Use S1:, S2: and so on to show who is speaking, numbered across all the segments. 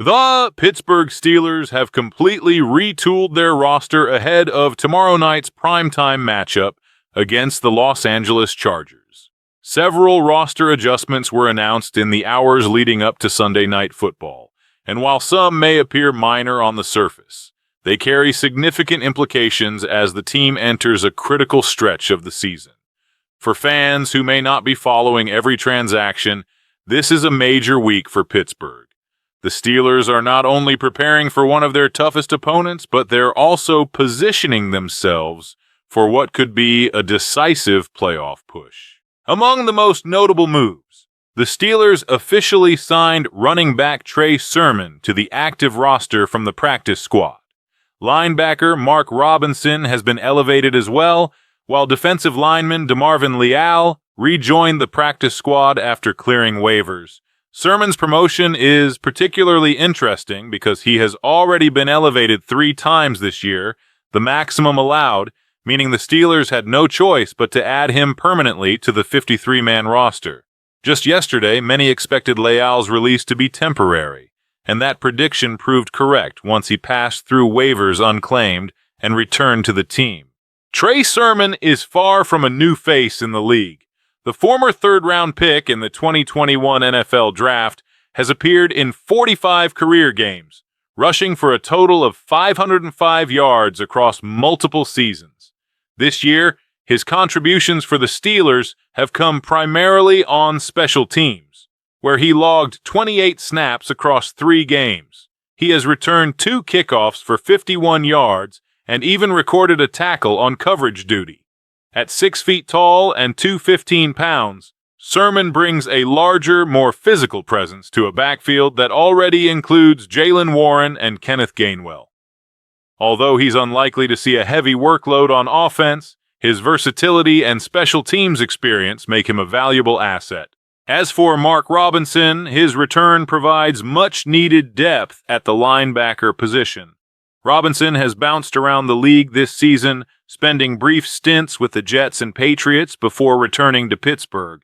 S1: The Pittsburgh Steelers have completely retooled their roster ahead of tomorrow night's primetime matchup against the Los Angeles Chargers. Several roster adjustments were announced in the hours leading up to Sunday Night Football, and while some may appear minor on the surface, they carry significant implications as the team enters a critical stretch of the season. For fans who may not be following every transaction, this is a major week for Pittsburgh. The Steelers are not only preparing for one of their toughest opponents, but they're also positioning themselves for what could be a decisive playoff push. Among the most notable moves, the Steelers officially signed running back Trey Sermon to the active roster from the practice squad. Linebacker Mark Robinson has been elevated as well, while defensive lineman DeMarvin Leal rejoined the practice squad after clearing waivers. Sermon's promotion is particularly interesting because he has already been elevated 3 times this year, the maximum allowed, meaning the Steelers had no choice but to add him permanently to the 53-man roster. Just yesterday, many expected Leal's release to be temporary, and that prediction proved correct once he passed through waivers unclaimed and returned to the team. Trey Sermon is far from a new face in the league. The former third-round pick in the 2021 NFL Draft has appeared in 45 career games, rushing for a total of 505 yards across multiple seasons. This year, his contributions for the Steelers have come primarily on special teams, where he logged 28 snaps across 3 games. He has returned 2 kickoffs for 51 yards and even recorded a tackle on coverage duty. At 6 feet tall and 215 pounds, Sermon brings a larger, more physical presence to a backfield that already includes Jalen Warren and Kenneth Gainwell. Although he's unlikely to see a heavy workload on offense, his versatility and special teams experience make him a valuable asset. As for Mark Robinson, his return provides much-needed depth at the linebacker position. Robinson has bounced around the league this season, spending brief stints with the Jets and Patriots before returning to Pittsburgh.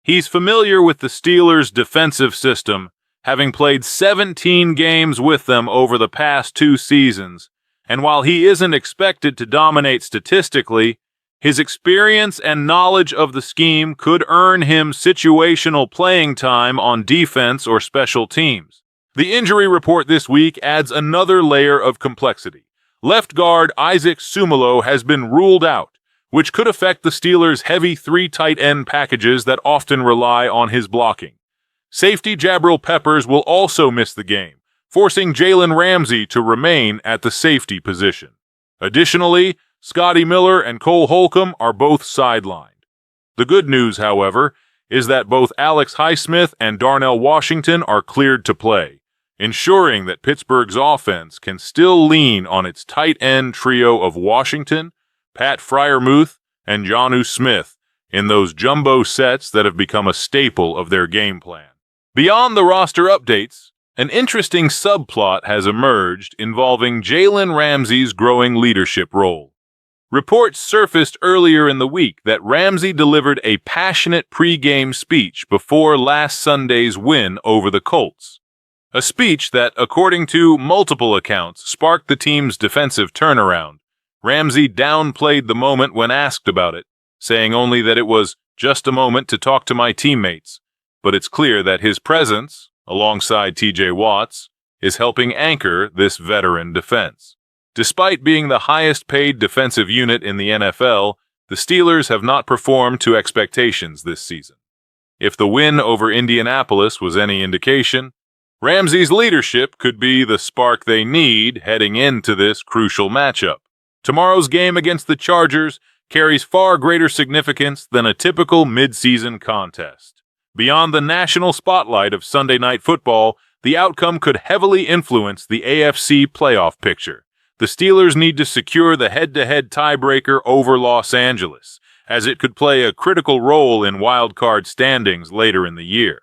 S1: He's familiar with the Steelers' defensive system, having played 17 games with them over the past 2 seasons, and while he isn't expected to dominate statistically, his experience and knowledge of the scheme could earn him situational playing time on defense or special teams. The injury report this week adds another layer of complexity. Left guard Isaac Sumalo has been ruled out, which could affect the Steelers' heavy 3 tight end packages that often rely on his blocking. Safety Jabril Peppers will also miss the game, forcing Jalen Ramsey to remain at the safety position. Additionally, Scotty Miller and Cole Holcomb are both sidelined. The good news, however, is that both Alex Highsmith and Darnell Washington are cleared to play, ensuring that Pittsburgh's offense can still lean on its tight end trio of Washington, Pat Freiermuth, and Jonnu Smith in those jumbo sets that have become a staple of their game plan. Beyond the roster updates, an interesting subplot has emerged involving Jalen Ramsey's growing leadership role. Reports surfaced earlier in the week that Ramsey delivered a passionate pre-game speech before last Sunday's win over the Colts. A speech that, according to multiple accounts, sparked the team's defensive turnaround. Ramsey downplayed the moment when asked about it, saying only that it was just a moment to talk to my teammates. But it's clear that his presence, alongside TJ Watts, is helping anchor this veteran defense. Despite being the highest-paid defensive unit in the NFL, the Steelers have not performed to expectations this season. If the win over Indianapolis was any indication, Ramsey's leadership could be the spark they need heading into this crucial matchup. Tomorrow's game against the Chargers carries far greater significance than a typical mid-season contest. Beyond the national spotlight of Sunday Night Football, the outcome could heavily influence the AFC playoff picture. The Steelers need to secure the head-to-head tiebreaker over Los Angeles, as it could play a critical role in wild-card standings later in the year.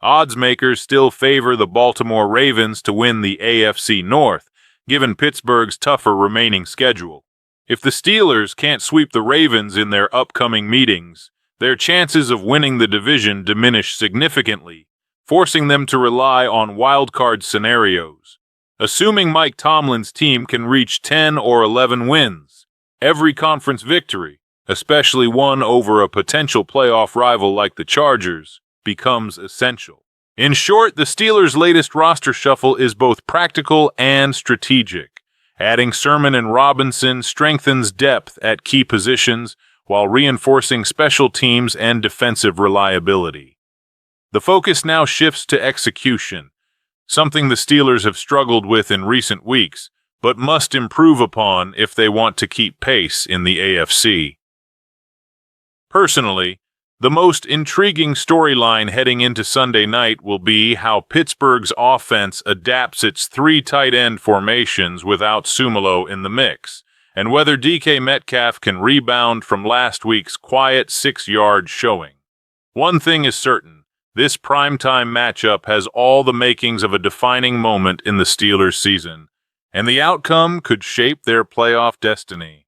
S1: Odds makers still favor the Baltimore Ravens to win the AFC North, given Pittsburgh's tougher remaining schedule. If the Steelers can't sweep the Ravens in their upcoming meetings, their chances of winning the division diminish significantly, forcing them to rely on wildcard scenarios. Assuming Mike Tomlin's team can reach 10 or 11 wins, every conference victory, especially one over a potential playoff rival like the Chargers, becomes essential. In short, the Steelers' latest roster shuffle is both practical and strategic. Adding Sermon and Robinson strengthens depth at key positions while reinforcing special teams and defensive reliability. The focus now shifts to execution, something the Steelers have struggled with in recent weeks, but must improve upon if they want to keep pace in the AFC. Personally, the most intriguing storyline heading into Sunday night will be how Pittsburgh's offense adapts its three tight end formations without Sumalo in the mix, and whether DK Metcalf can rebound from last week's quiet 6-yard showing. One thing is certain, this primetime matchup has all the makings of a defining moment in the Steelers' season, and the outcome could shape their playoff destiny.